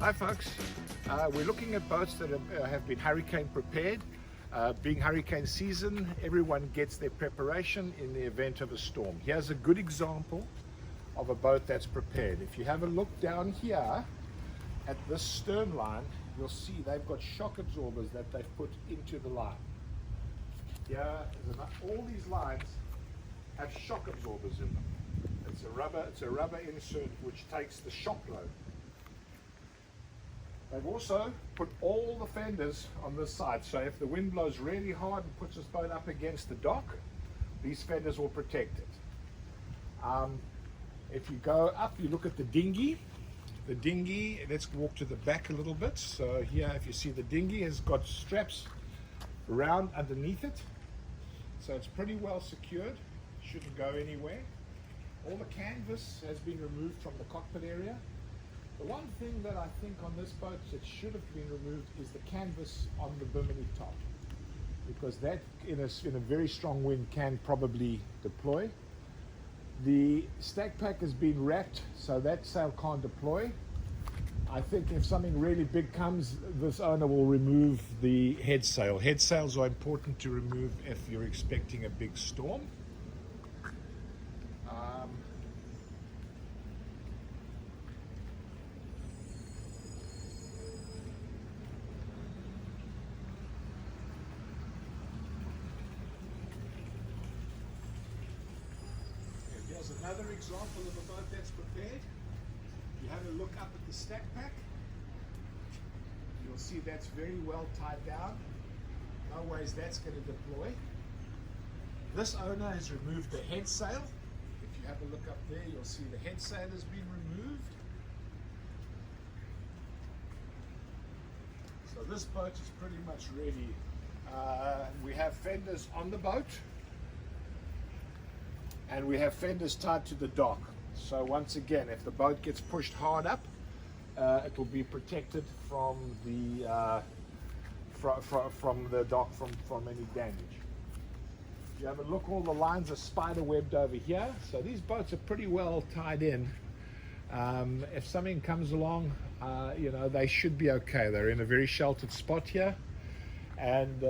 Hi folks, we're looking at boats that have been hurricane prepared. Being hurricane season, everyone gets their preparation in the event of a storm. Here's a good example of a boat that's prepared. If you have a look down here at this stern line, you'll see they've got shock absorbers that they've put into the line. Here, all these lines have shock absorbers in them. It's a rubber insert which takes the shock load. They've also put all the fenders on this side, so if the wind blows really hard and puts this boat up against the dock, these fenders will protect it. If you go up, you look at the dinghy. The dinghy, let's walk to the back a little bit. So here, if you see, the dinghy has got straps around underneath it, so it's pretty well secured, shouldn't go anywhere. All the canvas has been removed from the cockpit area. The one thing that I think on this boat that should have been removed is the canvas on the bimini top, because that in a very strong wind can probably deploy. The stack pack has been wrapped so that sail can't deploy. I think if something really big comes, this owner will remove the head sail. Head sails are important to remove if you're expecting a big storm. Here's another example of a boat that's prepared. You have a look up at the stack pack. You'll see that's very well tied down. No ways that's going to deploy. This owner has removed the head sail. If you have a look up there, you'll see the head sail has been removed. So this boat is pretty much ready. We have fenders on the boat, and we have fenders tied to the dock. So once again, if the boat gets pushed hard up, it will be protected from the dock from any damage. If you have a look, all the lines are spider webbed over here, so these boats are pretty well tied in. If something comes along, you know, they should be okay. They're in a very sheltered spot here, and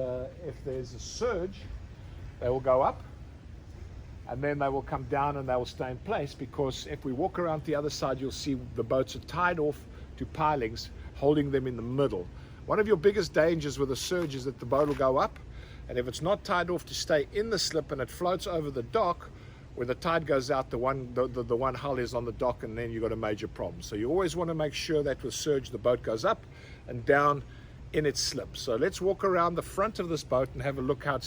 if there's a surge, they will go up, and then they will come down and they will stay in place, because if we walk around the other side, you'll see the boats are tied off to pilings, holding them in the middle. One of your biggest dangers with a surge is that the boat will go up, and if it's not tied off to stay in the slip and it floats over the dock, when the tide goes out, the one hull is on the dock, and then you've got a major problem. So you always want to make sure that with surge the boat goes up and down in its slip. So let's walk around the front of this boat and have a look how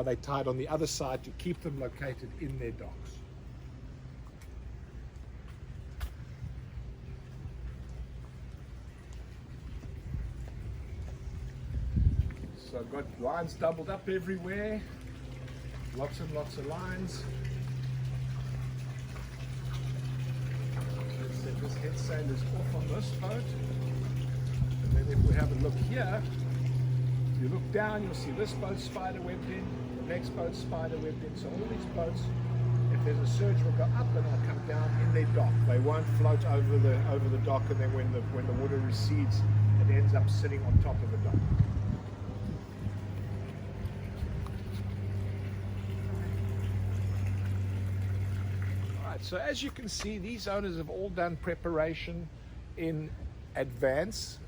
they're tied on the other side to keep them located in their docks. So I've got lines doubled up everywhere, lots and lots of lines. Let's set this head sail is off on this boat. And then if we have a look here, if you look down, you'll see this boat spider webbed in, the next boat spider webbed in. So all these boats, if there's a surge, will go up and they'll come down in their dock. They won't float over the dock, and then when the water recedes, it ends up sitting on top of the dock. So as you can see, these owners have all done preparation in advance.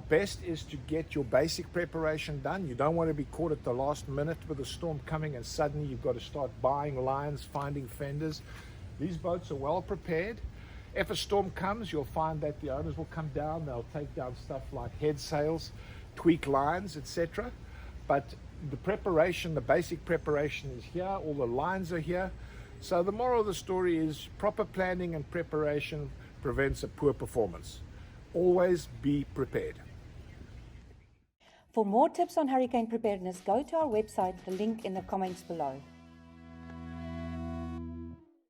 Best is to get your basic preparation done. You don't want to be caught at the last minute with a storm coming and suddenly you've got to start buying lines, finding fenders. These boats are well prepared. If a storm comes, you'll find that the owners will come down. They'll take down stuff like head sails, tweak lines, etc. But the preparation, the basic preparation is here. All the lines are here. So the moral of the story is proper planning and preparation prevents a poor performance. Always be prepared. For more tips on hurricane preparedness, go to our website, the link in the comments below.